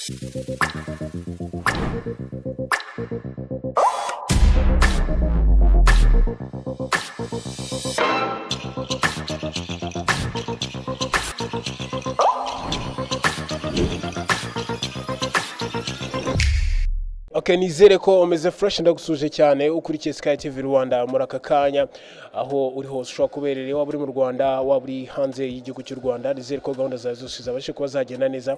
Okay, nizere ko umeze fresh ndagusuje cyane ukurikiye SKYTV Rwanda muri aka kanya aho uri hose ushobora kuberera waba uri mu Rwanda waba uri hanze y'igihugu cy'u Rwanda. Nizere ko gahunda zawe zose zabashe kuba zagenda neza.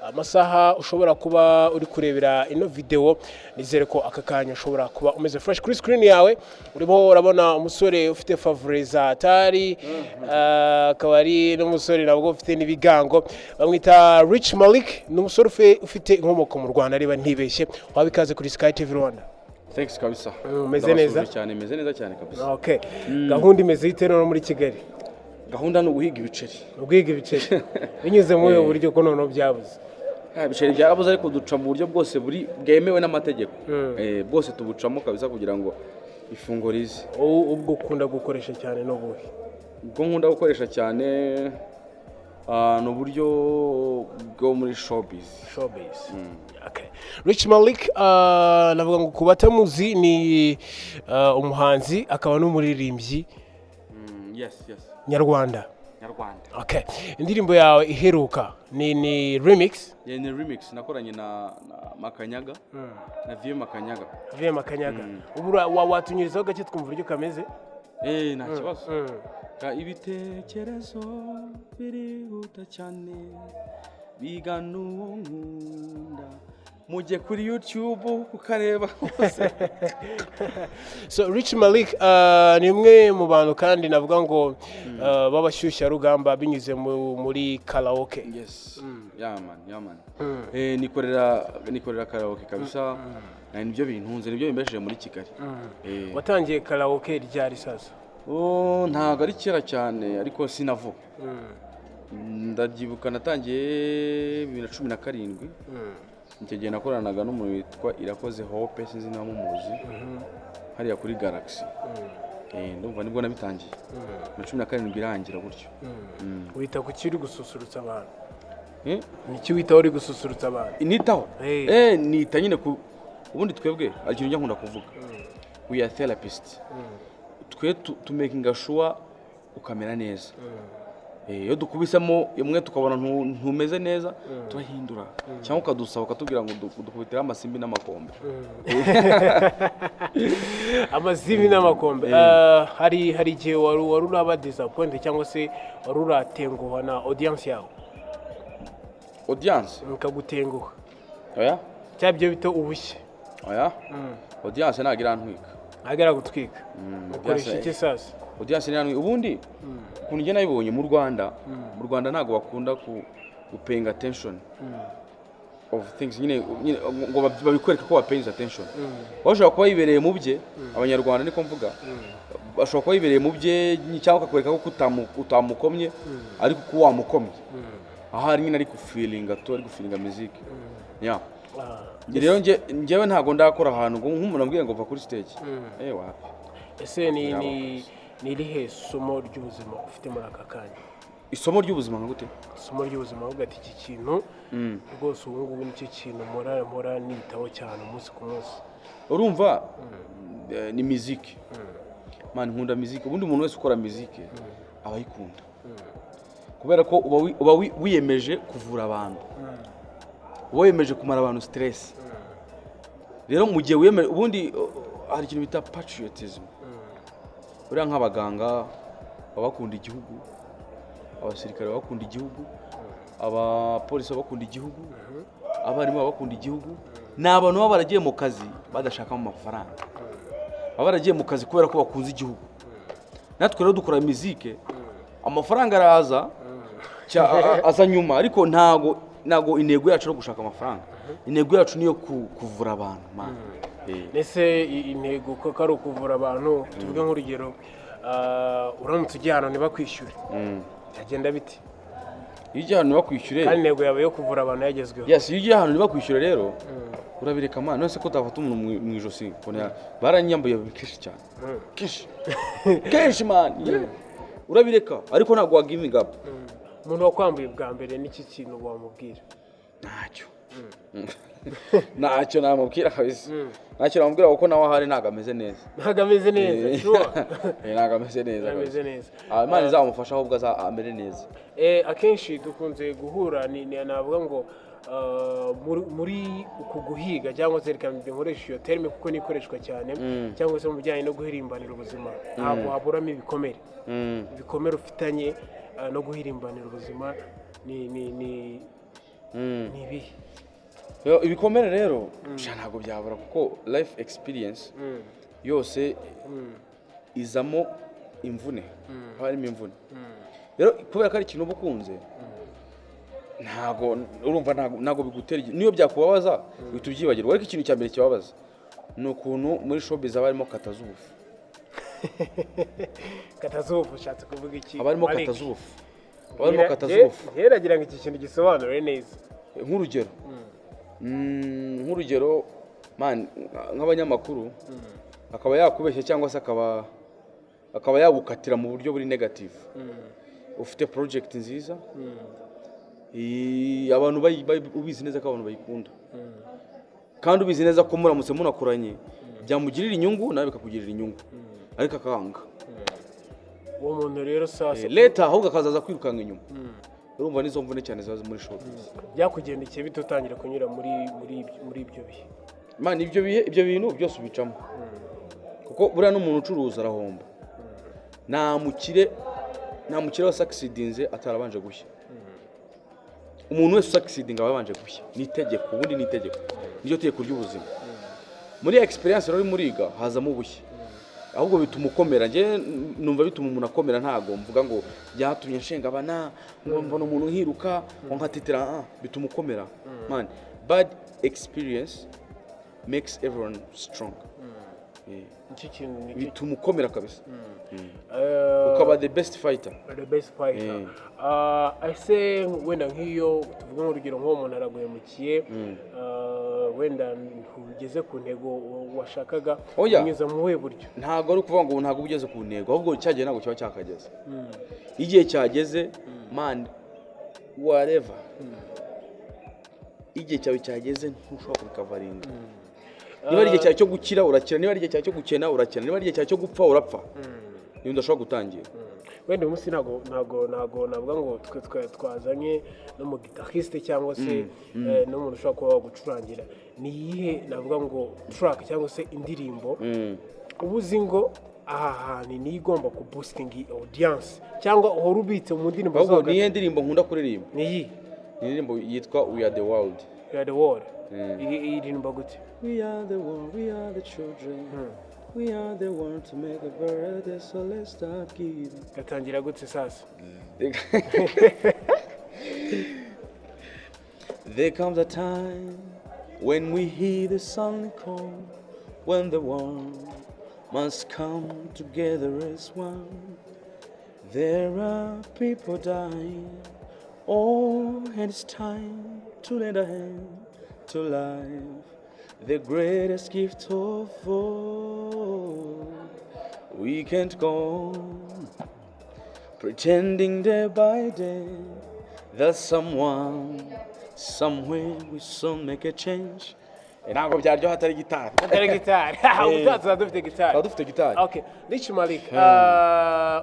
Amasaha ushobora kuba uri kurebera ino video, nizere ko aka kanya ushobora kuba umeze fresh kuri screen yawe. Urimo urabona umusore ufite favoriza atari akaba ari n'umusore nabwo ufite nibigango bamwita Rich Malik, n'umusore ufite inkomoko mu Rwanda ariba ntibeshye. Ikaze kuri SKYTV Rwanda. Thanks kabisa. Meze neza cyane, meze neza cyane kabisa. Okay. Gahunda imeze ite no muri Kigali? Gahunda no guhiga ibiceri. Guhiga ibiceri. Binyuze mu buryo ko nono byabuze. Ibiceri byarabuze ariko duca mu buryo bwose bwemewe n'amategeko. Bwose tubucamo kabisa kugira ngo ifunguro rize. Ubwo ukunda gukoresha cyane no buhe? Ubwo nkunda gukoresha cyane no buryo bwo muri showbiz. Okay. Rich Malik navuga ngo kubatamuzi ni umuhanzi akaba n'umuririmbyi. Yes. Nyarwanda. Okay. Indirimbo yawe iheruka ni remix? Yeah, ni remix nakoranye na Makanyaga. Na Makanyaga. Ubu watunyirizaho gake twumva uburyo kameze? Nta kibazo. Ibitekerezo birihuta cyane bigana uwo nkunda mujye kuri YouTube ukareba hose. So Rich Malik ni umwe mu bantu kandi navuga ngo babashyushya rugamba binyuze muri karaoke. Yes. Yeah man. Nikorera karaoke kabisa. Nibyo bintunze, nibyo bimbesheje muri Kigali. Watangiye karaoke ryari sasa? Ntago ari kera cyane ariko sinavuga. Ndabyibuka natangiye 2017. Icyo gihe nakoranaga n'umuntu witwa Irakoze Hope, sinzi nawe mumuzi. Hariya kuri Galaxy. Ndumva nibwo nabitangiye. 2017 irangira gutyo. Wita ku kiri gususurutsa abantu? Niki wita uri gususurutsa abantu? Nitaho. Nita nyine ubundi twebwe ikintu njya nkunda kuvuga. We are therapists. Twe to making sure ukamera neza. Iyo dukubisemo imwe tukabona ntumeze neza turahindura cyangwa ukadusaba ukatubwira ngo dukubitira amasimbi n'amakombe. Amasimbi n'amakombe. Hari igihe wari uraba disappointed cyangwa se wari uratenguha na audience yawe? Audience mukagutenguha? Oya. Cyabyo bito ubushye? Oya. Audience nagira ntwika. Agera gutwika. Ukoresha iki sasa? Audience ni ubundi kuntu njye nabibonye mu Rwanda ntago bakunda ku paying attention of things nyine ngo babikwereka ko paying attention. Bashobora kuba yibereye mu bye, abanyarwanda niko mvuga. Bashobora kuba yibereye mu bye cyangwa akakwereka ko utamukomye ariko ko wamukomye. Aha nyine ari ku feeling music. Yeah. Rero njyewe ntago ndakora ahantu nk'umuntu ambwiye ngo va kuri stage. Wapi. Ese ni irihe somo ry'ubuzima ufite muri aka kanya? Isomo ry'ubuzima ngute? Isomo ry'ubuzima uvuga ati iki kintu rwose ubu ngubu nicyo kintu mpora nitaho cyane umunsi ku munsi. Urumva ni music. Man nkunda music. Ubundi umuntu wese ukora music abayikunda. Kubera ko uba wiyemeje kuvura abantu. Wiyemeje kumara abantu stress. Rero mu gihe wiyemeje ubundi hari ikintu bita patriotism. Uriya nk'abaganga babakunda igihugu, abasirikare babakunda igihugu, abapolisi babakunda igihugu, abarimu babakunda igihugu. N'abantu baba baragiye mu kazi badashaka amafaranga. Baba baragiye mu kazi kubera ko bakunze igihugu. Natwe rero dukora music, amafaranga araza aza nyuma ariko ntago intego yacu no gushaka amafaranga. Intego yacu niyo kuvura abantu man. Nese intego ko kari ukuvura abantu tuvuge nk'urugero uramutse ujyana ntibakwishyure. Byagenda biti? Iyo ujyana ntibakwishyure kandi intego yawe yo kuvura abantu yagezweho. Yes, iyo ujyana ntibakwishyure rero urabireka man. None se ko utafata umuntu mu ijosi kone baranyambuye kenshi cyane. Kenshi man. Urabireka ariko ntago wa giving up. Umuntu wakwambuye bwa mbere n'iki kintu wamubwira? Ntacyo. ntacyo namubwira kabisa ntacyo namubwira kuko nawe ahari ntabwo ameze neza ntabwo ameze neza sure ntabwo ameze neza ameze neza Imana izamufasha ahubwo amere neza akenshi dukunze guhura navuga ngo muri uku guhiga cyangwa se reka nkoresha iyo terme kuko nikoreshwa cyane cyangwa se mu bijyanye no guhirimbanira ubuzima ntabwo haburamo ibikomere ufitanye no guhirimbanira ubuzima ni ibihe ibikomere rero ntabwo byabura kuko life experience yose izamo imvune haba harimo imvune rero kubera ko ari ikintu uba ukunze ntabwo bigutera niyo byakubabaza uhita ubyibagirwa ariko ikintu cya mbere kibabaza ni ukuntu muri showbiz haba harimo katazufu katazufu ushatse kuvuga iki haba harimo katazufu heragira ngo iki kintu gisobanure neza nk'urugero nk'abanyamakuru akaba yakubeshya cyangwa se akaba yagukatira mu buryo buri negative ufite project nziza abantu ubizi neza ko abantu bayikunda kandi ubizi neza ko muramutse munakoranye byamugirira inyungu nawe bikakugirira inyungu ariko akanga uwo muntu rero sasa leta ahubwo akazaza kwirukanga inyuma urumva nizo mvune cyane ziba muri showbiz byakugendekeye bitutangira kunyura muri ibyo bihe man ibyo bintu byose ubicamo kuko buriya n'umuntu ucuruza arahomba nta mukire wa succeedinze atarabanje gushya umuntu wese succeeding aba yabanje gushya ni itegeko ubundi ni itegeko niryo tegeko ry'ubuzima muri experience rero muriga hazamo ubushya ahubwo bituma ukomera nje numva bituma umuntu akomera ntago mvuga ngo byatumye nshengabana ngo mbona umuntu nkiruka ngo nkatitira bituma ukomera man bad experience makes everyone strong bituma ukomera kabisa ukaba the best fighter ese wenda nk'iyo tuvuga nk'urugero nk'uwo muntu araguhemukiye wenda ntugeze ku ntego washakaga unyuze mu buhe buryo ntabwo ari ukuvuga ngo ntabwo ugeze ku ntego ahubwo cyagiye ntabwo kiba cyakageze igihe cyageze man whatever igihe cyawe cyageze ntushobora kubikavaringa niba ari igihe cyawe cyo gukira urakira niba ari igihe cyawe cyo gukena urakena niba ari igihe cyawe cyo gupfa urapfa niba udashobora gutangira wenda uyu munsi ntabwo navuga ngo twazanye n'umugitariste cyangwa se n'umuntu ushobora kuba wagucurangira ni iyihe navuga ngo track cyangwa se indirimbo uba uzi ngo aha hantu niyo igomba kuboostinga audience cyangwa uhora ubitse mu ndirimbo zawe niyo ndirimbo nkunda kuririmba ni iyi ni indirimbo yitwa We Are The World iyi ndirimbo gute We are the world, we are the children We are the one to make a better, so let's start giving. Gatangira gutse sasa. There comes a time when we hear the sun call, when the world must come together as one. There are people dying, and it's time to lend a hand to life. The greatest gift of all. We can't go on pretending day by day that someone, somewhere will soon make a change. Ntabwo byaryo hatari gitari. Hatari gitari. Utaza dufite gitari. Dufite gitari. Okay. Rich Malik,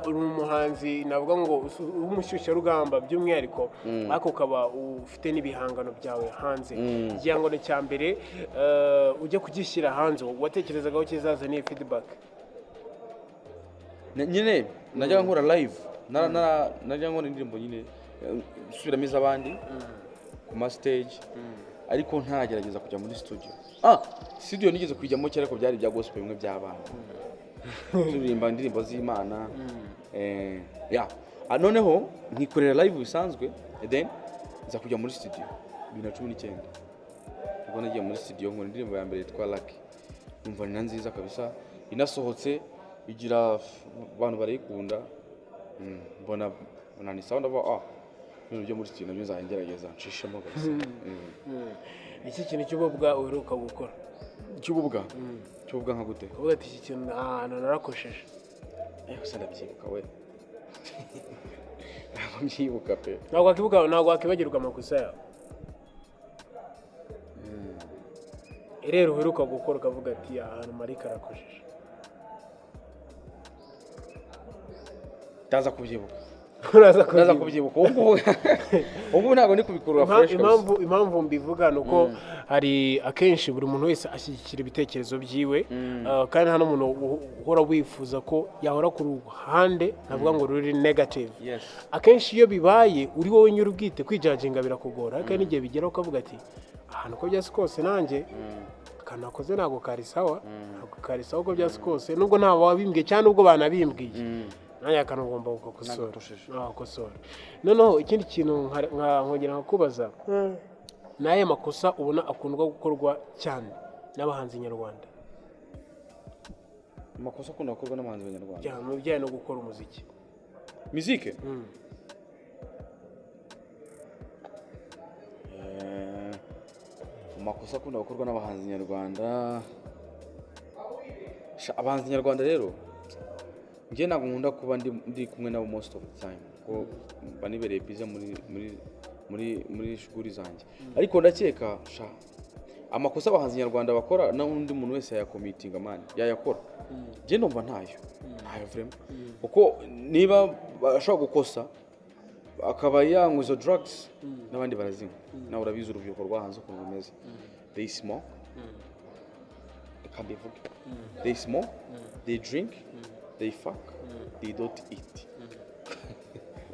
uri umuhanzi navuga ngo umushyushya rugamba by'umwihariko ariko ukaba ufite n'ibihangano byawe hanze. Igihangano cya mbere ujya kugishyira hanze watekerezaga ko kizaza ni feedback. Nyine najya nkora live. Najya nkora indirimbo nyine subiramo iz'abandi ku ma stage. Ariko ntaragerageza kujya muri studio. Studio nigeze kujyamo cyane ko byari bya gospel bimwe by'abana. Turirimba indirimbo z'Imana. Noneho nkikorera live bisanzwe, then nza kujya muri studio 2019. Ubwo nagiye muri studio nkora indirimbo ya mbere yitwa Lucky. Numva ni nziza kabisa. Inasohotse igira abantu barayikunda. Mbona ni sound aba ibintu byo muri studio nabyo nzagerageza nshishamo kabisa. Iki kintu cy'ububwa uheruka gukora. Cy'ububwa nka gute? Uvuga ati iki kintu narakosheje. Gusa ndabyibuka we. Ntabwo mbyibuka pe. Ntabwo wakibagirwa amakosa yawe. rero uheruka gukora ukavuga ati ahantu Malik arakojeje? ndaza kubyibuka Uraza kubyibuka ubu ntabwo ni kubikurura fresh. Impamvu mbivuga nuko hari akenshi buri muntu wese ashyigikira ibitekerezo byiwe, kandi hano umuntu uhora wifuza ko yahora ku ruhande navuga ngo ruri negative. Akenshi iyo bibaye uri wowe nyiri ubwite kwijajinga birakugora, kandi igihe bigera ukavuga ati ahantu ko byasi kose nanjye akantu nakoze ntabwo kari sawa, ntabwo kari sawa uko byasi kose, nubwo nta wabimbwiye cyangwa nubwo banabimbwiye nanjye akantu ngomba gukosora. Noneho ikindi kintu nkongera nkakubaza, n'aya makosa ubona akundwa gukorwa cyane n'abahanzi nyarwanda? Amakosa akunda gukorwa n'abahanzi b'Abanyarwanda mu bijyanye no gukora umuziki, muzike? Amakosa akunda gukorwa n'abahanzi nyarwanda, abahanzi nyarwanda rero njye ntabwo nkunda kuba ndi kumwe nabo most of the time, ko banibereye busy muri shuguri zanjye, ariko ndakeka amakosa abahanzi nyarwanda bakora n'undi muntu wese yayakomitinga man yayakora, njye ndumva ntayo vraiment, kuko niba ashobora gukosa akaba yanywa izo drugs n'abandi barazinywa, nawe urabizi urubyiruko rwahanze ukuntu rumeze, they smoke, they smoke, they drink, they fuck, they don't eat.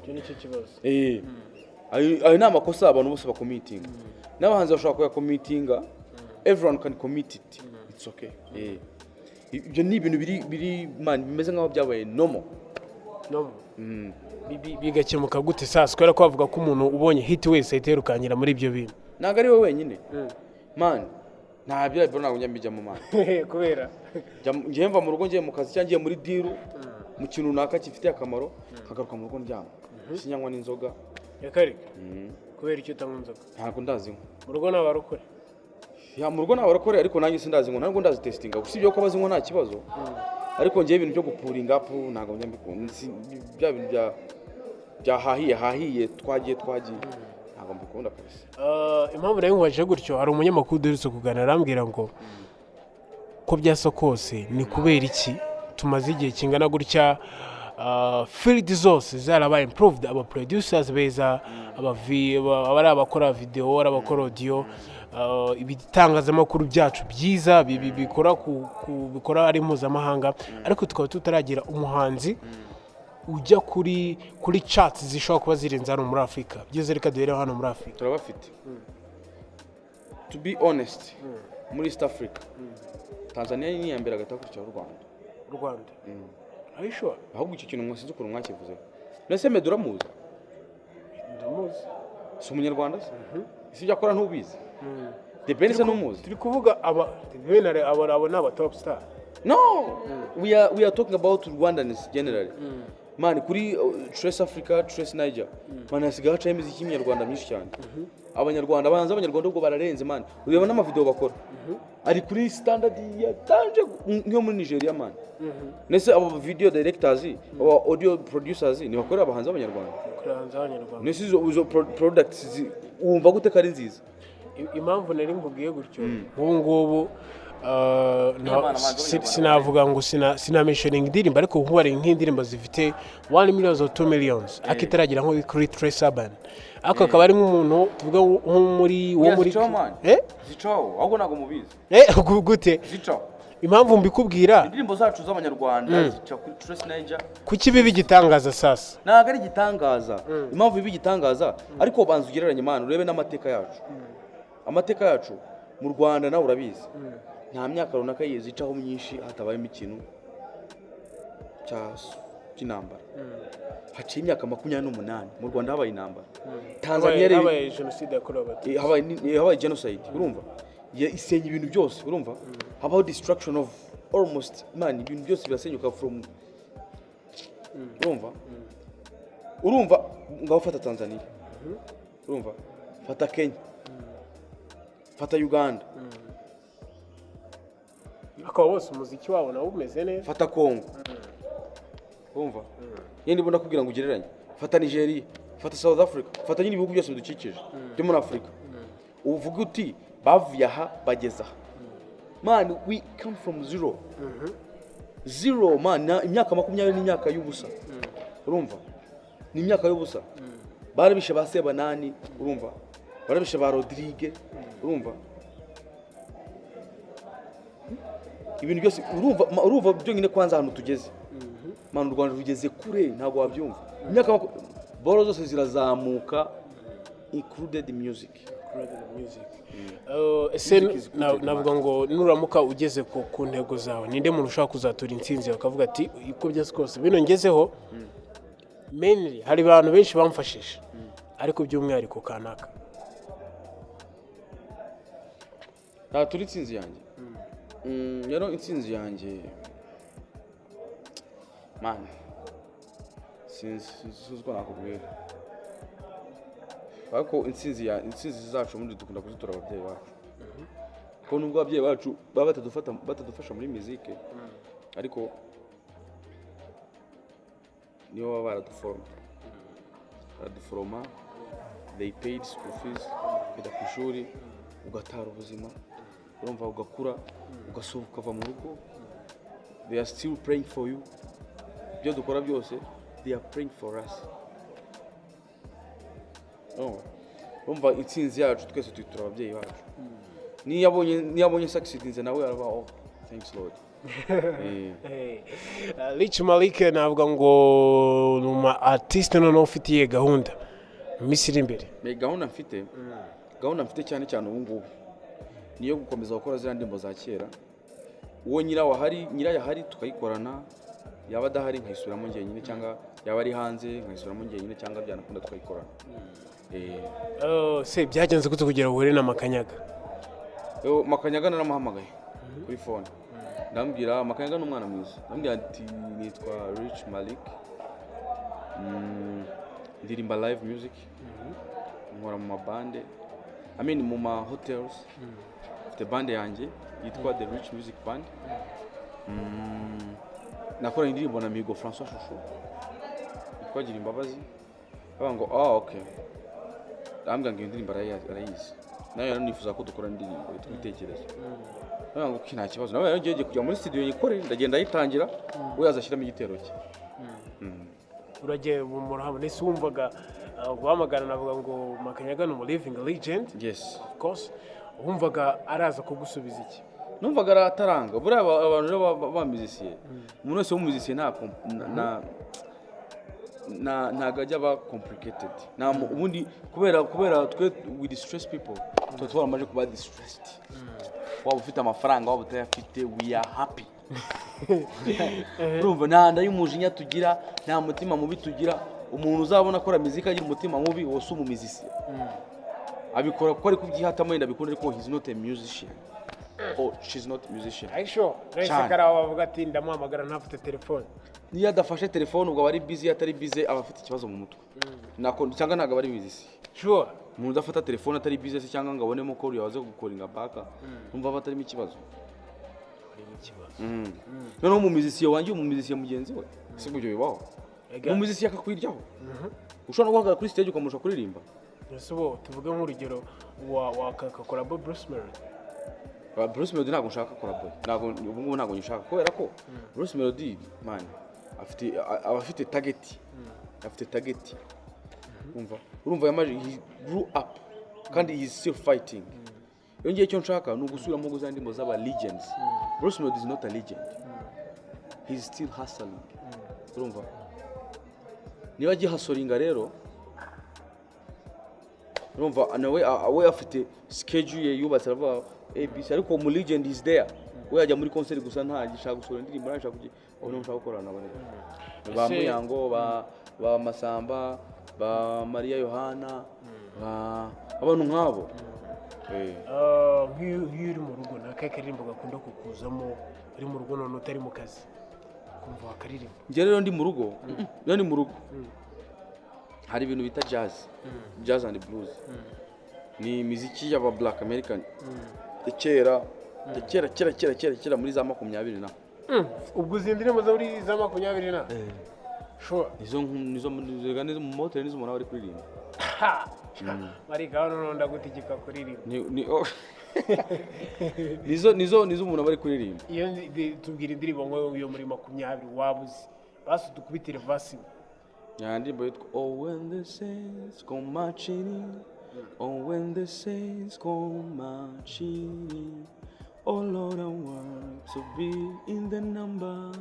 Nicyo kibazo. Ayo ni amakosa abantu bose bakomitinga, n'abahanzi bashobora kuyakomitinga, everyone can commit it, it's okay. Ibyo ni ibintu biri man bimeze nk'aho byabaye normal. Bigakemuka gute sasa kubera ko bavuga ko umuntu ubonye hit wese ahiterukanyira muri ibyo bintu? Ntabwo ari we wenyine man, ntabyo bro, ntabwo njya mu man kubera ngiye mva mu rugo ngiye mu kazi cyangwa ngiye muri diru mu kintu runaka gifitiye akamaro, nkagaruka mu rugo ndyama sinyanywa n'inzoga yakarika. Kubera icyo utanywa inzoga? Ntabwo ndazinywa. Mu rugo n'abarokore? Mu rugo n'abarokore, ariko nanjye sindazinywa, ntabwo ndazitestinga, usibye ko abazinywa nta kibazo, ariko ngiye ibintu byo gupuringa up ntabwo njya mbikunda, bya bintu byahahiye twagiye ntabwo mbikunda kabisa. Impamvu nayo nkwaje gutyo, hari umunyamakuru duherutse kuganira arambwira ngo ko byasa kose ni kubera iki tumaze igihe kingana gutya field zose zarabaye improved, aba producers beza, abari abakora video, abakora audio, ibitangazamakuru byacu byiza bikora ari mpuzamahanga, ariko tukaba tutaragira umuhanzi ujya kuri charts zishobora kuba zirenze hano muri Afurika. Byose reka duhere hano muri Afurika turabafite. To be honest, muri East Africa Tanzania ni yambere agatakurikira u Rwanda. Are you sure? Ahubwo icyo kintu mwasize ukuru mwakivuze. Nese Medura muzi? Ndamuzi. Si umunyarwanda se? Isi byakora ntubizi. The Benson numuzi. Turi kuvuga abo n'aba top star. No, we are talking about Rwandans generally. Man, kuri Trace Africa, Trace Niger. Man, hasigaye haca imiziki y'Inyarwanda myinshi cyane. Abanyarwanda abanza abanyarwanda ubwo bararenze man. Ureba n'amavideo bakora. Ari kuri standard ya tanje nko muri Nigeria man. Nese abo video directors, abo audio producers ni bakora abahanzi abanyarwanda. Nese izo products wumva gute kari nziza. Impamvu nari mvugiye gutyo ubu ngubu sinavuga ngo sina mentioning indirimbo, ariko nkubare nk'indirimbo zifite 1 million or 2 millions akitaragira nko kuri Trace Urban, ako akaba ari nk'umuntu tuvuga nko muri zicaho ahubwo nago mubizi gute zicaho. Impamvu mbikubwira indirimbo zacu z'abanyarwanda zica kuri Trace Niger, kuki bibi gitangaza sasa? Ntabwo ari gitangaza. Impamvu bibi gitangaza ariko banza ugereranye imana urebe n'amateka yacu. Amateka yacu mu Rwanda nawe urabizi, nta myaka runaka yizicaho myinshi hatabayemo ikintu cy'intambara. Haciye imyaka 28 mu Rwanda habaye intambara. Tanzania habaye genocide yakorewe Abatutsi, habaye genocide, urumva isenya ibintu byose, urumva habaho destruction of almost man, ibintu byose birasenyuka from urumva ngaho fata Tanzania, urumva fata Kenya, fata Uganda, akaba bose umuziki wabo nawo umeze neza, fata Congo, urumva yindi mbona kugira ngo ugereranye, fata Nigeria, fata South Africa, fata nyine ibihugu byose bidukikije byo muri Afrika. Uvuga uti bavuye aha bageza man, we come from zero. Zero, man. Imyaka 20 ni imyaka y'ubusa. Urumva? Ni imyaka y'ubusa. Barabishe ba Sebanani, urumva? Barabishe ba Rodrigue, urumva? Ibintu byose urumva byo nyine kwanza hano tugeze. Man, u Rwanda rugeze kure ntabwo wabyumva. Imyaka boro zose zirazamuka, included music. Ese navuga ngo nuramuka ugeze ku ntego zawe ninde muntu ushaka kuzatura intsinzi bakavuga ati uko byose kose bino ngezeho mainly hari abantu benshi bamfashije ariko by'umwihariko kanaka turi intsinzi yanjye rero intsinzi yanjye man sinzi uko nakubwira ariko intsinzi zacu muri dukunda kuzitura ababyeyi bacu ko nubwo ababyeyi bacu baba batadufasha muri muzike ariko niyo baba baraduforoma they paid school fees kujya ku ishuri ugatara ubuzima urumva ugakura ugasohoka ukava mu rugo they are still praying for you ibyo dukora byose they are praying for us. Urumva intsinzi yacu twese tuyitura ababyeyi bacu niyabonye succeedinze nawe araba oh thanks Lord. Rich Malik navuga ngo numa artist noneho ufitiye gahunda misiri imbere gahunda mfite cyane ubu ngubu niyo gukomeza gukora zira ndimbo za kera uwo nyirayahari tukayikorana yaba adahari nkayisubiramo njyenyine cyangwa yaba ari hanze nkayisubiramo njyenyine cyangwa byanakunda tukayikorana. Se byagenze gute kugira uhure na Makanyaga? Makanyaga naramuhamagaye kuri phone ndambwira Makanyaga n'umwana mwiza ndambwira ati nitwa Rich Malik ndirimba live music nkora mu mabande mu ma hotels mfite bande yanjye yitwa The Rich Music Band nakora indirimbo na Migo François Chouchou twagira imbabazi bavuga ngo okay ndambwira ngo indirimbo arayizi nayo nifuza ko dukora indirimbo ibitekerezo bavuga ngo nta kibazo nawe yagiye kujya muri studio yikore ndagenda yitangira we yazashyiramo igitero cye uragiye murahamwe nese wumvaga guhamagara navuga ngo Makanyaga no living legend. Yes, of course. Wumvaga araza kugusubiza iki? Numvaga ataranga buri abantu ba musician umuntu wese w'umuzician nta gajya ba complicated na ubundi kubera twe we distress people tutwara amaje kuba distressed waba ufite amafaranga waba utayafite we are happy. Urumva nta y'umujinya tugira nta mutima mubi tugira umuntu uzabona akora muzika agira umutima mubi wose umumizisi abikora ko ari kubyihatamo yenda bikunda ariko he's not a musician or she's not a musician. Aisho rese karawa bavuga ati ndamuhamagara ntafite telefone niyo adafashe telefone ubwo bari busy atari busy abafite ikibazo mu mutwe nako cyangwa ntago bari musisi sure umuntu udafata telefone atari busy cyangwa ngo abonemo ko yawaze gukoringa baka numva batarimo ikibazo noneho mu muziki wanjye umumuziki mugenzi we si byo bibaho umumuziki akakwiryaho ushobora guhagarara kuri stage ukamusha kuririmba ese bo tuvuge nk'urugero wakakora Bruce Melody. Bruce Melody ntabwo nshaka gukora ubu ngubu ntabwo nshaka kubera ko Bruce Melody man afite target urumva yamaje he grew up kandi he is still fighting yongeye cyo nshaka no gusubiramo guzandi ndimbo z'aba legends. Bruce Melody is not a legend, he is still hustling. Urumva niba hustling rero urumva nawe afite schedule ye yubatse aravuga ABC ariko mu legend is there we yajya muri concert gusa nta gishaka gusura indirimbo arashaka kugira ubu nshaka gukorana ba Muyango ba Masamba ba Maria Yohana abantu nk'abo nk'iri mu rugo nakakaririmbo gakunda kukuzamo uri mu rugo none utari mu kazi kumva wakaririmba nje rero ndi mu rugo hari ibintu bita jazz and blues ni muziki y'aba black american kera muri za 20 na ubwo zindirimo za muri za 20 na sure nizo mu motel nizo umuntu ari kuririmba Mari gano ndagutegeka kuririmba ni nizo umuntu bari kuririmba. Iyo tubwira indirimbo ngo yo muri 20 wabuze basi dukubitire vasi Ndirimbo yitwa Oh when the saints go marching in, oh when the saints go marching in, oh Lord I want to be in the number,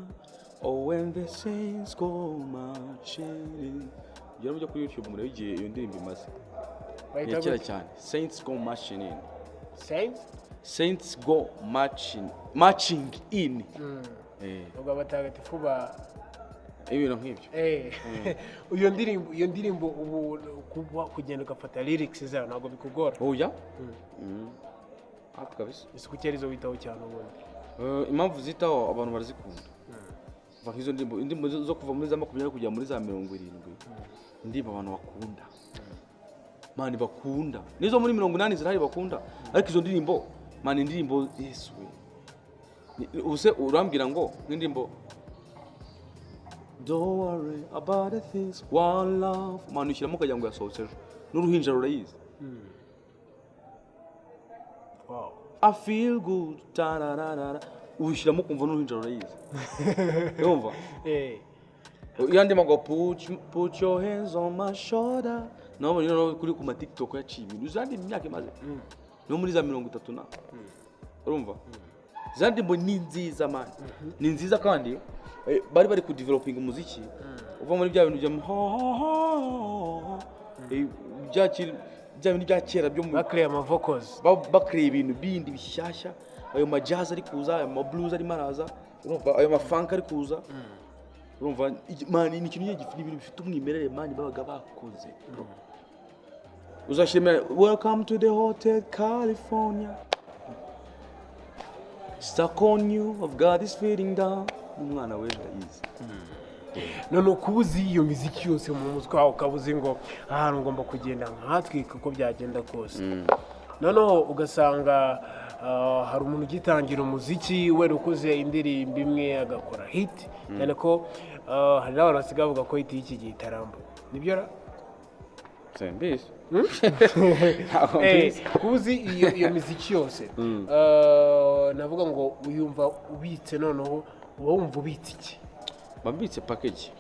oh when the saints go marching in. Jya mujya kuri YouTube murebe igihe iyo ndirimbo imaze. Yakira cyane. Saints go marching in. Saints go marching in. Ubwo abatagatifu ba ibintu nk'ibyo. Iyo ndirimbo ubu kugenda ugafata lyrics zayo ntabwo bikugora. Oya. Kabisa. Isukurizo witaho cyane ubundi. Impamvu zitaho abantu barazikunda. Kuva izo indirimbo zo kuva muri za 20 kujya muri za 70. Indirimbo abantu bakunda. Mani bakunda. Nizo muri 80 zirahari bakunda. Ariko izo ndirimbo mani indirimbo Yesu. Use urambwira ngo indirimbo Don't worry about the things one love. Mani ushyiramo ukajya ngo yasohotse ejo. N'uruhinja rurayizi. Wow. I feel good. Tararara. Ushyiramo kumva n'uruhinja rurayizi. Yumva? Yandi mago put your hands on my shoulder. No, kuri ku TikTok yaciye ibintu. Uzandi imyaka imaze. No muri za 30 na. Urumva? Zandi mbo ni nziza man. Ni nziza kandi bari ku developing umuziki. Uva muri bya bintu bya bintu bya kera byo bakriye ama vocals. Bakriye ibintu bindi bishyashya. Ayo ma jazz ari kuza, ayo ma blues ari maraza. Urumva ayo ma funk ari kuza. Urumva man ni ikintu gifite ibintu bifite umwimerere man babaga bakoze. Uzashimira welcome to the Hotel California. Stuck on you, I've got this feeling down. Umwana we ndayizi. None kubuzi iyo muziki yose mu mutwe wawe ukabuzi ngo ahantu ngomba kugenda nkatwika uko byagenda kose. None ugasanga hari umuntu ugitangira umuziki we rukuze indirimbo imwe agakora hit cyane ko hari n'abantu basigaye bavuga ko hit y'iki gihe itaramba. Nibyo ra? Sembisi. Kubuzi iyo muziki yose navuga ngo uyumva ubitse noneho uba wumva ubitse iki? Babitse package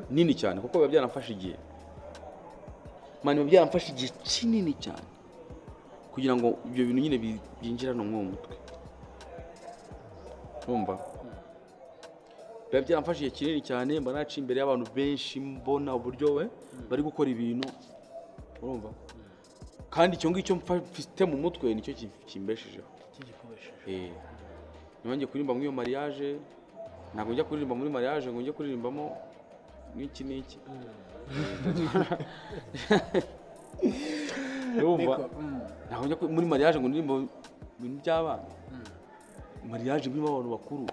nini cyane kuko biba byanafashe igihe. Mani biba byanafashe igihe kinini cyane kugira ngo ibyo bintu nyine byinjira no mu mutwe. Urumva? Biba byanafashe igihe kinini cyane mba naci imbere y'abantu benshi mbona uburyo we bari gukora ibintu. Urumva? Kandi icyo ngicyo mfite mu mutwe nicyo kimbeshejeho. Nibangiye kuririmba muri iyo mariage, ntabwo njya kuririmba muri mariage ngo njye kuririmbamo n'iki n'iki. Urumva? Ntabwo njya muri mariage ngo ndirimbo ibintu by'abana. Mariage birimo abantu bakuru.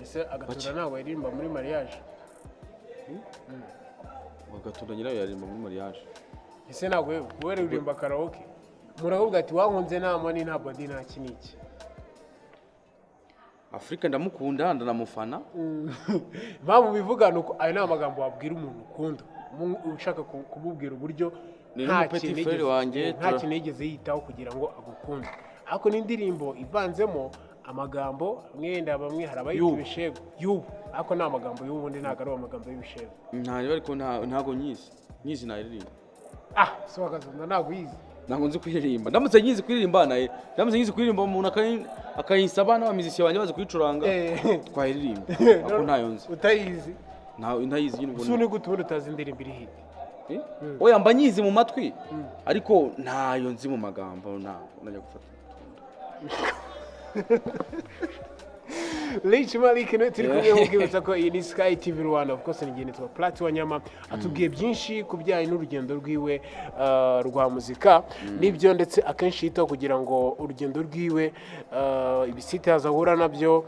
Ese agatura ntabwo yaririmba muri mariage? Agatura nyirayo yaririmba muri mariage. Ese ntabwo wewe uririmba karaoke? Muravuga ati wankunze nta money nta body nta kiniki. Afrika ndamukunda ndanamufana. Bamu bivuga nuko ayo ni amagambo wabwira umuntu ukunda. Ushaka kumubwira uburyo nta kintu yigeze yitaho kugira ngo agukunde. Ariko n'indirimbo ivanzemo amagambo mwenda bamwe harabayita ibishego yubu. Ariko ni amagambo y'ubundi ntago ari amagambo y'ibishego. Ntayo ariko ntago nyizi naririmba. So akazunda ntago yizi. Ntago nzi kuririmba. Ndamutse nyizi kuririmba naye. Ndamutse nyizi kuririmba umuntu akayinsaba n'abamiziki banje bazi kwicuranga. Twaririmba. Ariko ntayo nzi. Utayizi? Ntayizi nyine ubwo. Sune gutubura utazi indirimbo iri hit. Oya mba nyizi mu matwi. Ariko ntayo nzi mu magambo najya gufata. Malik turi kumwe mubwibutsa ko iyi ni SKYTV RWANDA, of course nigene twa Plati Wanyama atubwiye byinshi kubyaye n'urugendo rwiwe rwa muzika nibyo, ndetse akenshi yitaho kugira ngo urugendo rwiwe ibisite azahura nabyo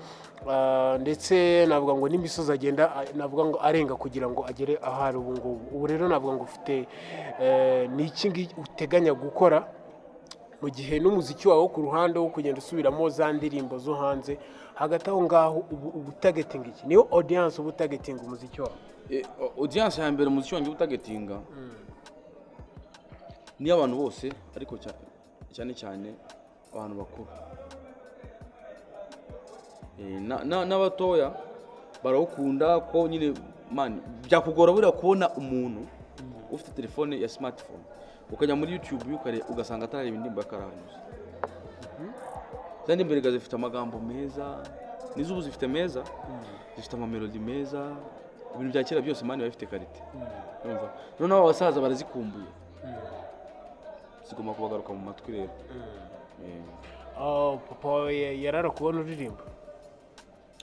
ndetse navuga ngo n'imisozi agenda navuga ngo arenga kugira ngo agere ahari ubu ngubu. Ubu rero navuga ngo ufite n'iki uteganya gukora mu gihe n'umuziki wawe ku ruhande wo kugenda usubiramo za ndirimbo zo hanze, hagati aho ngaho ubu targeting iki? Niyo audience ubu targeting umuziki wawe? Audience ya mbere umuziki wanjye utagetinga ni abantu bose, ariko cyane cyane abantu bakuru n'abatoya barawukunda ko nyine man byakugora buriya kubona umuntu ufite telefone ya smartphone ukajya muri YouTube ugasanga atarareba indirimbo y'akaranuzi zandi mbere zifite amagambo meza n'izubu zifite meza zifite amamelodi meza ibintu bya kera byose mani bafite karite urumva noneho abasaza barazikumbuye zigomba kubagaruka mu matwi rero papa yarara kubona uririmba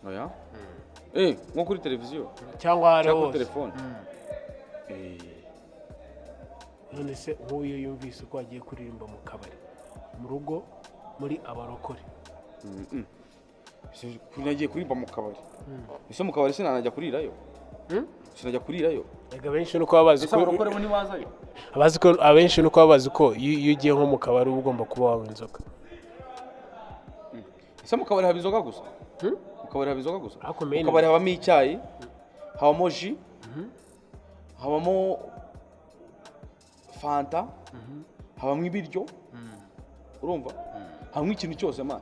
oya nko kuri televiziyo cyangwa kuri telefone none se nk'uyu yumvise ko agiye kuririmba mu kabari mu rugo muri abarokore nagiye kuririmba mu kabari ese mu kabari sinanajya kurirayo sinajya kurirayo ega benshi nuko babazi ko abarokore bo ntibazayo abazi ko abenshi nuko babazi ko iyo ugiye nko mu kabari uba ugomba kuba wanywa inzoga ese mu kabari haba inzoga gusa mu kabari haba inzoga gusa mu kabari habamo icyayi habamo ji habamo fanta habamo ibiryo urumva habamo ikintu cyose man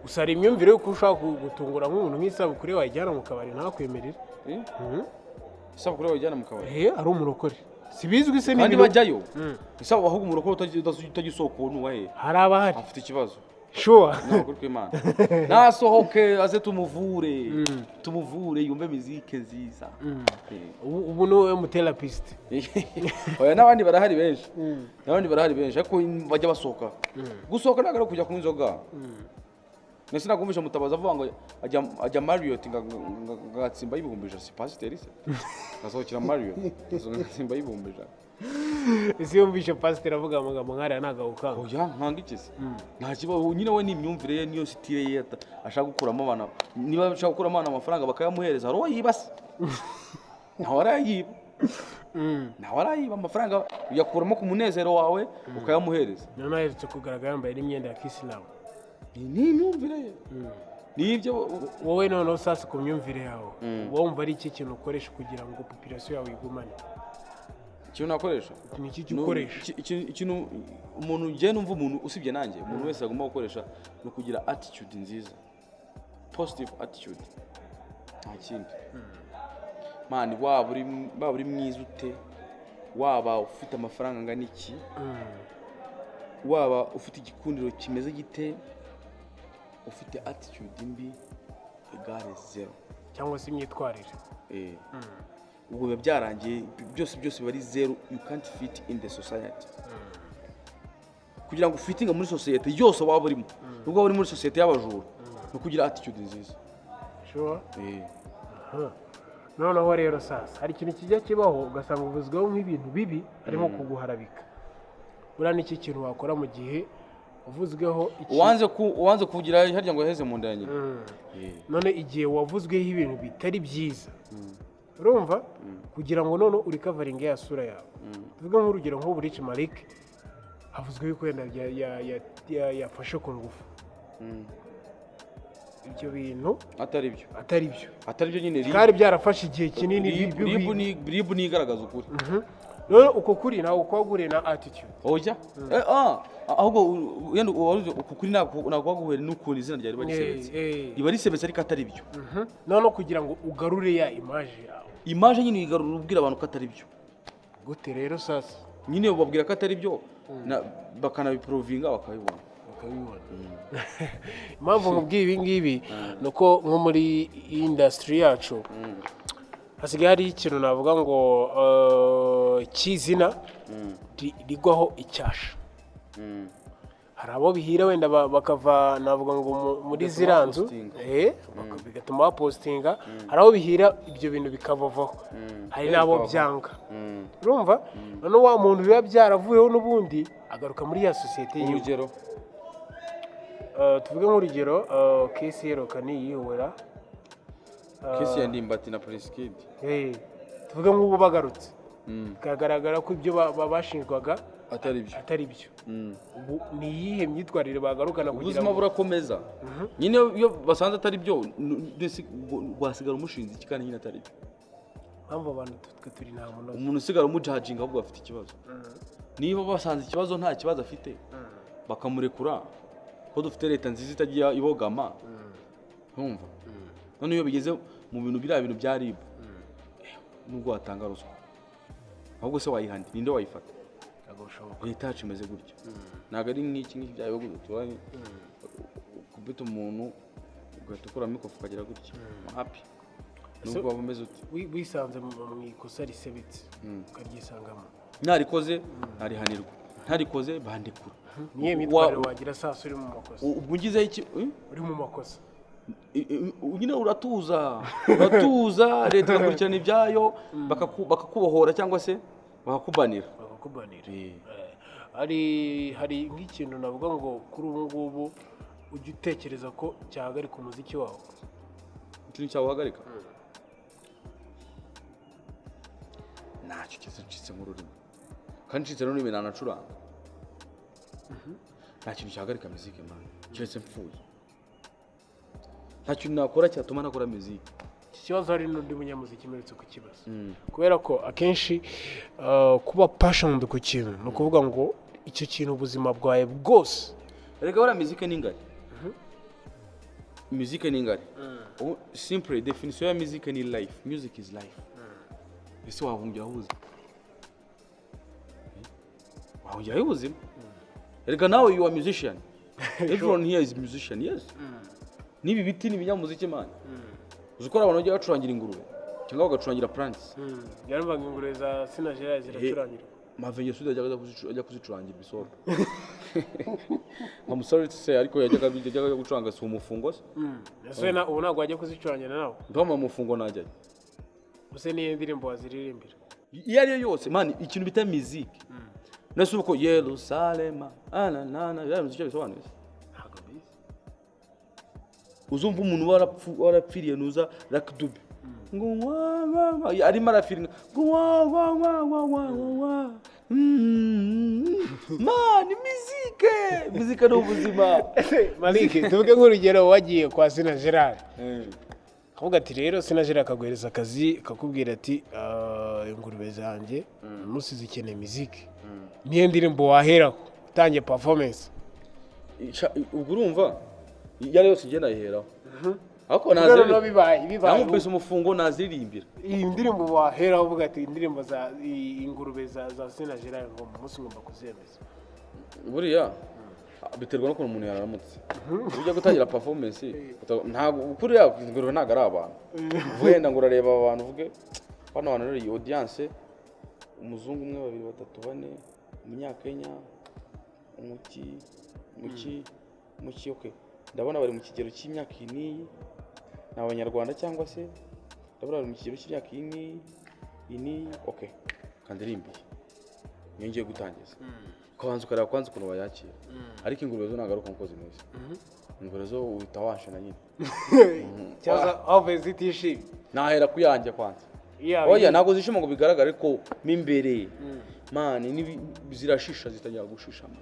gusa hari imyumvire yo ushaka gutungura nk'umuntu nk'isabukuru wajyana mu kabari ntakwemerere isabukuru wajyana mu kabari ari umurokore sibizwi se kandi bajyayo isaba ahubwo umurokore utagisoko n'uwahe hari abahari afite ikibazo sure ntabwo kw'Imana nasohoke aze tumuvure yumve muzike nziza ubu niwe mutherapist oya n'abandi barahari benshi ariko bajya basohoka gusohoka ntabwo ari kujya kunywa inzoga nese nakumvisha mutabaza avuga ngo ajya Marriott ngatsimba yibumbije si pasiteri se gasohokera Marriott ngatsimba yibumbije ese yumvishe pasiteri avuga amagambo nk'ariya ntagahukanga oya nkanga ikisi nta kibazo nyine we n'imyumvire ye niyo sitire ye ashaka gukuramo abana niba ashaka gukuramo abana amafaranga bakayamuhereza hari uwo yiba se ntawe arayiba amafaranga uyakuramo ku munezero wawe ukayamuhereza noneho aherutse kugaragara yambaye n'imyenda ya kisilamu ni imyumvire ye nibyo wowe noneho sasa ku myumvire yawe wumva ari iki kintu ukoresha kugira ngo population yawe igumane ikintu nakoresha ni iki ukoresha ikintu umuntu ngiye numva umuntu usibye nanjye umuntu wese agomba gukoresha no kugira attitude nziza positive attitude nta kindi man waba uri mwiza ute waba ufite amafaranga angana iki waba ufite igikundiro kimeze gite ufite attitude mbi egare zero cyangwa se imyitwarire ubwo biba byarangiye byose biba ari zero you can't fit in the society kugira ngo ufitinga muri society yose waba urimo nubwo uri muri society y'abajura no kugira attitude nziza sure noneho rero sasa hari ikintu kijya kibaho ugasanga ubuzweho nk'ibintu bibi harimo kuguharabika buriya n'iki kintu wakora mu gihe uvuzweho uwanze kugira harya ngo yaheze mu nda nyine none igihe wavuzweho ibintu bitari byiza urumva kugira ngo none uri covering ya sura yawe tuvuge nk'urugero nk'ubu Rich Malik havuzweho ko yafashe ku ngufu ibyo bintu atari byo nyine kandi byarafashe igihe kinini ribu nigaragaza ukuri none uko kuri nawe kwagure na attitude oya ahubwo yendo uko kuri nakwagure n'ukuntu izina rya riba risebetse ariko atari byo none kugira ngo ugarure ya image nyine igarura ubwira abantu ko atari byo gute rero sasa nyine ubabwira ko atari byo bakanabiprovinga bakabibona impamvu nkubwiye ibi ngibi ni uko nko muri industry yacu hasigaye hari ikintu navuga ngo cy'izina rigwaho icyasha hari abo bihira wenda bakava navuga ngo muri ziranzu bigatuma bapostinga hari abo bihira ibyo bintu bikabavaho hari n'abo byanga urumva none wa muntu biba byaravuyeho n'ubundi agaruka muri ya sosiyete urugero tuvuge nk'urugero kesi yeruka niyihura kesi ya ndimbati na Prince Kid tuvuge nk'ubu bagarutse bikagaragara ko ibyo bashinjwaga atari byo ubu ni iyihe myitwarire bagarukana kugira ubuzima burakomeza nyine iyo basanze atari byo wasigara umushinzi iki kandi nyine atari byo mpamvu abantu turi nta muntu umuntu usigara umujajinga ahubwo afite ikibazo niba basanze ikibazo nta kibazo afite bakamurekura ko dufite leta nziza itagiye ibogama ntumva none iyo bigeze mu bintu biriya bintu bya ribu nubwo watanga ruswa ahubwo se wayihandi ninde wayifata leta yacu imeze gutya ntabwo ari nk'iki bya bihugu duturanye kubita umuntu ugahita ukuramo ikofu ukagira gutya happy nubwo waba umeze uti wisanze mu ikosa risebetse ukaryisangamo ntarikoze ntarihanirwa ntarikoze bandikura niye mitwarire wagira sasa uri mu makosa ubwo ngizeho iki uri mu makosa nyine uratuza leta igakurikirana ibyayo bakakubohora cyangwa se bakakubanira hari nk'ikintu navuga ngo kuri ubu ngubu ujya utekereza ko cyahagarika umuziki wawe ikintu cyawuhagarika ntacyo ncitse nk'ururimi kandi ncitse n'ururimi ntanacuranga nta kintu cyahagarika muziki mani keretse mpfuye nta kintu nakora cyatuma nakora muziki iki kibazo hari n'undi munyamuziki mperutse kukibaza kubera ko akenshi kuba passionate ku kintu ni ukuvuga ngo icyo kintu ubuzima bwawe bwose erega buriya muziki ni ingari muziki ni ingari simple definition ya muziki ni life music is life ese wahungiraho ubuzima wahungiraho ubuzima erega nawe you are musician everyone here is musician yes nibi biti ni binyamuziki man uzikora abantu bajya bacurangira ingurube cyangwa bagacurangira plants yarumvaga ingurube za sinagera ziracurangira mavenye suda ajya kuzicurangira bisoro I'm sorry to say ariko yajyaga gucuranga si umufungo se ese na ubu ntabwo wajya kuzicurangira nawe ndoma umufungo najyayo use niyo ndirimbo waziririmbira iyo ariyo yose man ikintu bita music nase uko Yerusalema anana ya muziki bisobanuye ntabwo bizi uzumva umuntu warapfiriye nuza rakdube ngo arimo arafirina ngo man muzike n'ubuzima Malik tuvuge nk'urugero wagiye kwa Sina Gerard akavuga ati rero Sina Gerard akaguhereza akazi akakubwira ati ingurube zanjye umunsi zikeneye muziki niyo ndirimbo waheraho utangiye performance ubwo urumva yari yose igenda yiheraho ako nazero bibaye namubise umufungo naziririmbira iyi ndirimbo waheraho uvuga ati indirimbo za ingurube za Sina Gerard ngo umunsi ngomba kuzemeza buriya biterwa no kuntu umuntu yaramutse ujya gutangira performance ntabwo kuriya ingurube ntabwo ari abantu wenda ngo urareba abantu uvuge bano bantu rero iyi audience umuzungu umwe babiri batatu bane umunyakenya muki okay ndabona bari mu kigero cy'imyaka ini n'abanyarwanda cyangwa se ndabona bari mu kigero cy'imyaka ini okay kandirimbiye ngiye gutangiza kwanza ukareba kwanza ukuntu bayakira ariko ingurube zo nagaruka nkoze neza ingurube zo uhita washana nyine cyaza obviously tishimye nahera kuyanjye kwanza oya ntago zishima ngo bigaragare ko mimbere man zirashisha zitangira gushisha man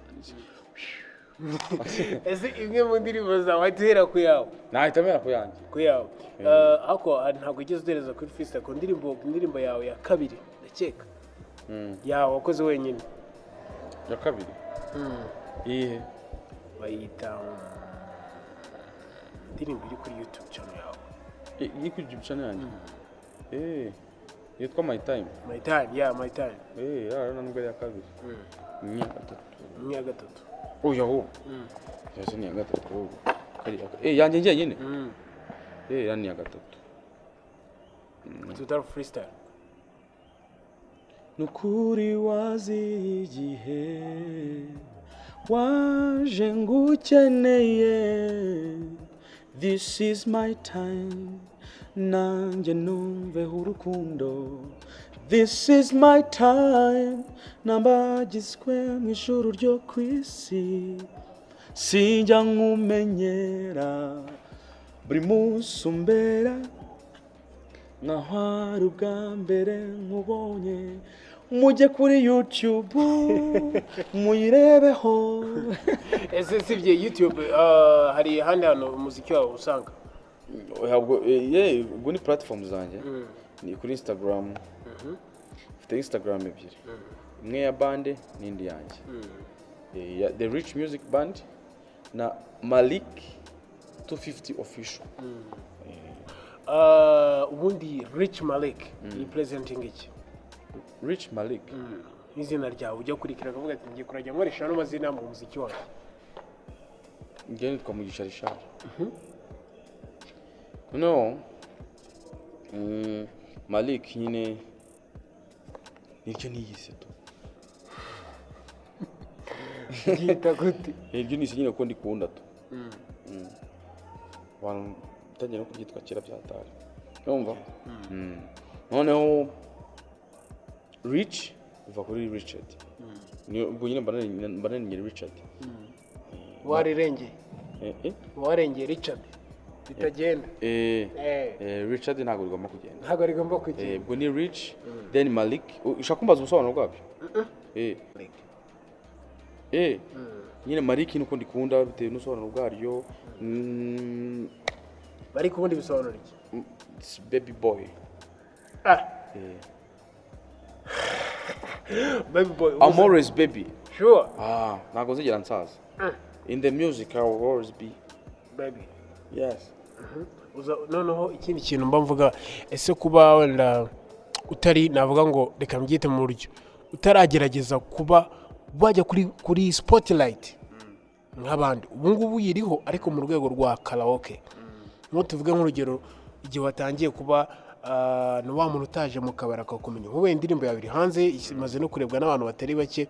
ese imwe mu ndirimbo zawe wahera ku yawe nahita mera ku yawe ako ntabwo ugeze utereza kuri freestyle ku indirimbo yawe ya kabiri ndakeka yawe wakoze wenyine ya kabiri ihe bayita indirimbo iri kuri YouTube channel yawe iri kuri YouTube channel yanjye yitwa my time my time nubwo ya kabiri ni ya gatatu oya ho yase ni ya gatatu yanjye njye nyine yani ya gatatu tutar freestyle nukuri wazi igihe waje ngukeneye this is my time nanjye numveho urukundo this is my time nambagizwe mu ijuru ryo ku isi sinjya nkumenyera buri munsi umbera nkaho ari ubwa mbere nkubonye mujye kuri YouTube muyirebeho ese sibye YouTube hari handi hano umuziki wawe usanga ubwo ni platform zanjye ni kuri Instagram mfite Instagram ebyiri imwe ya bande n'indi yanjye The Rich Music Band na Malik 250 official. Ubundi Rich Malik representing iki? Rich Malik izina ryawe ujya kurikira akavuga ati ngiye kurajya nkoresha no mazina mu muziki wanjye. Ngewe nitwa Mugisha Richard. No. Malik nyine nicyo niyise tu. Gita gute? Ibyo nise nyine ko ndikunda tu. Abantu tagiye no kubyitwa kera byatari. Yumva? Noneho Rich uva kuri Richard. Ni ubwo nyine mbanane Richard. Warengeye. Warengeye Richard. Bitagenda. Richard ntabwo rigomba kugenda. Ntabwo rigomba kugenda. Ubwo ni Rich then Malik. Ushaka kumbaza ubusobanuro bwabyo? Nyine Malik nuko ndikunda bitewe n'usobanuro bwaryo. Bari kubundi bisobanuro iki? Baby boy. Baby boy. I'm always baby. Sure. Ntabwo nzigera nsaza. In the music I will always be baby. Yes. Noneho ikindi kintu mba mvuga ese kuba wenda utari navuga ngo reka mbyite mu buryo utaragerageza kuba wajya kuri spotlight nk'abandi ubu ngubu yiriho ariko mu rwego rwa karaoke nko tuvuge nk'urugero igihe watangiye kuba no wa muntu utaje mu kabara akakumenya wowe indirimbo yawe iri hanze imaze no kurebwa n'abantu batari bake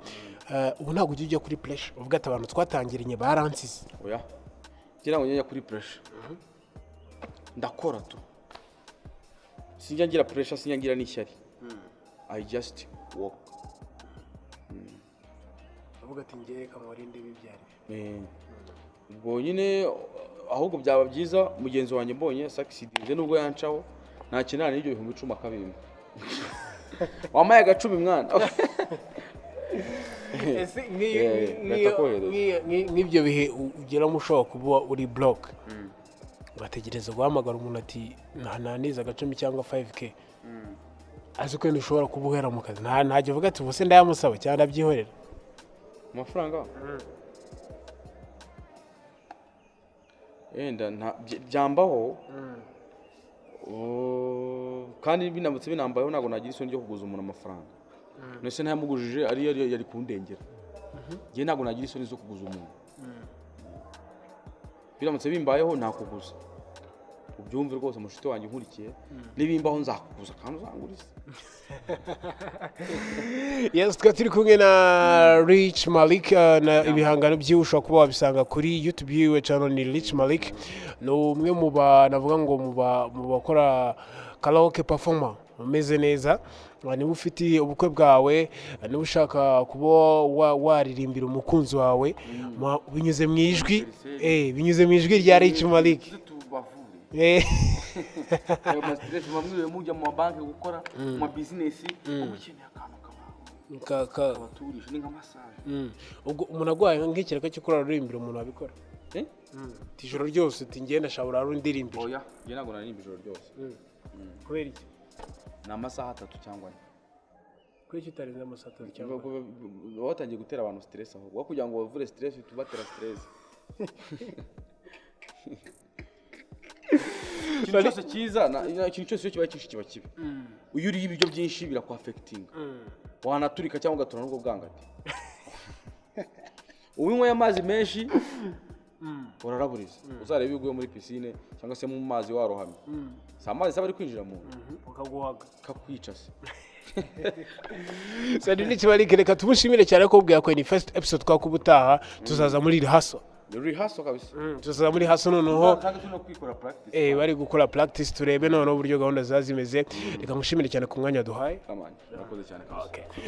ubu ntabwo ujya kuri pressure uvuga ati abantu twatangiranye baransize oya ngira ngo njya kuri pressure ndakora tu sinjya ngira pressure sinjya ngira n'ishyari I just walk uvuga ati ngiye kamurinde bibyari ubwo nyine ahubwo byaba byiza mugenzi wanjye mbonye succeedinze nubwo yancaho nta kinana n'ibyo 1010 akabimba wamaye agacumi mwana n'ibyo bihe ugeramo ushobora kuba uri block bategereza guhamagara umuntu ati naniza agacumi cyangwa 5k azi ko ushobora kuba uhera mu kazi ntajya uvuga ati ubuse ndayamusaba cyangwa ndabyihorera amafaranga byambaho kandi binamutse binambayeho ntabwo nagira isoni ryo kuguza umuntu amafaranga nese ntayamugujije ari yari kundengera ngiye ntabwo nagira isoni zo kuguza umuntu biramutse bimbayeho nakuguza ubyumve rwose mushito wanjye nkurikiye nibimbaho nzakuguza kandi uzanguriza yes turi kumwe na Rich Malik na ibihangano by'ushobora kuba wabisanga kuri YouTube yiwe channel ni Rich Malik no umwe mu banavuga ngo mu bakora karaoke performer umeze neza niba ufite ubukwe bwawe niba ushaka kuba waririmbira umukunzi wawe binyuze mu ijwi binyuze mu ijwi rya Rich Malik ayo stress bamwe mujya mu banki gukora mu business ubukeneye akantu kabaturisha ni nk'amasaje ubwo umuntu agwaye nk'ikiraka cyo kurara rurimbira umuntu abikora tijoro ryose ati ngenda shabura rundirimbi oya nge ntabwo naririmba ijoro ryose kubera iki ni amasaha 3 cyangwa 4 kuri cyo utarenze amasaha 3 cyangwa watangiye gutera abantu stress aho kugira ngo bavure stress tubatera stress ikintu cyose cyiza ikintu cyose kiba cyinshi kiba kibi uyu uri ibiryo byinshi birakwafectinga wanaturika cyangwa ugatura n'ubwo bwangati uwinywa amazi menshi uraraburiza uzareba iguye muri piscine cyangwa se mu mazi warohamye sa amazi saba ari kwinjira mu ukaguhaga kakwica se Sadi Rich reka tumushimire cyane ko ubwiye ko ni first episode twakubutaha tuzaza muri rehearsal rehearsal kabisa tuzaza muri rehearsal noneho kandi tuno kwikora practice bari gukora practice turebe noneho uburyo gahunda zazimeze reka mushimire cyane ku mwanya duhaye nakoze cyane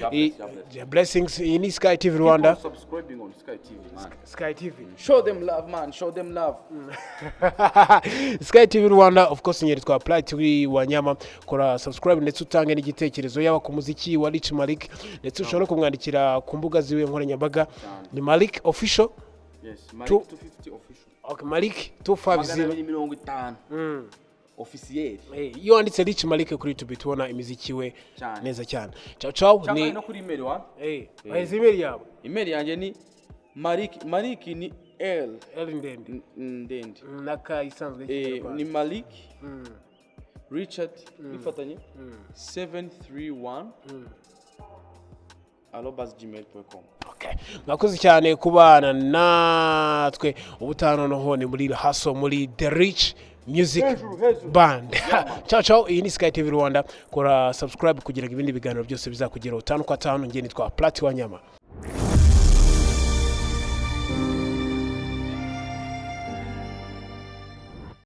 kabisa blessings in SKYTV Rwanda subscribing on SKYTV man SKYTV show them love man show them love SKYTV Rwanda of course nyeri twa apply turi wanyama kora subscribe ndetse utange n'igitekerezo yaba ku muziki wa Rich Malik ndetse ushobora kumwandikira ku mbuga ziwe nkoranyambaga ni Malik official. Yes, Malik 250 official. Okay, Malik 250 250 officiel. Iyo wanditse Rich Malik kuri YouTube tubona imiziki we neza cyane. Ciao ciao ni no kuri email wa? Baheze email yawe. Email yanjye ni Malik ni L ndende ndende naka isanzwe ni Malik Richard bifatanye 731 @gmail.com. Okay. Mwakoze cyane kubana natwe ubutano noho ni muri haso muri The Rich Music Band. Ciao ciao, iyi ni SKYTV Rwanda. Kora subscribe kugira ngo ibindi biganiro byose bizakugeraho 5 kwa 5. Ngiye nitwa Plati wa Nyama.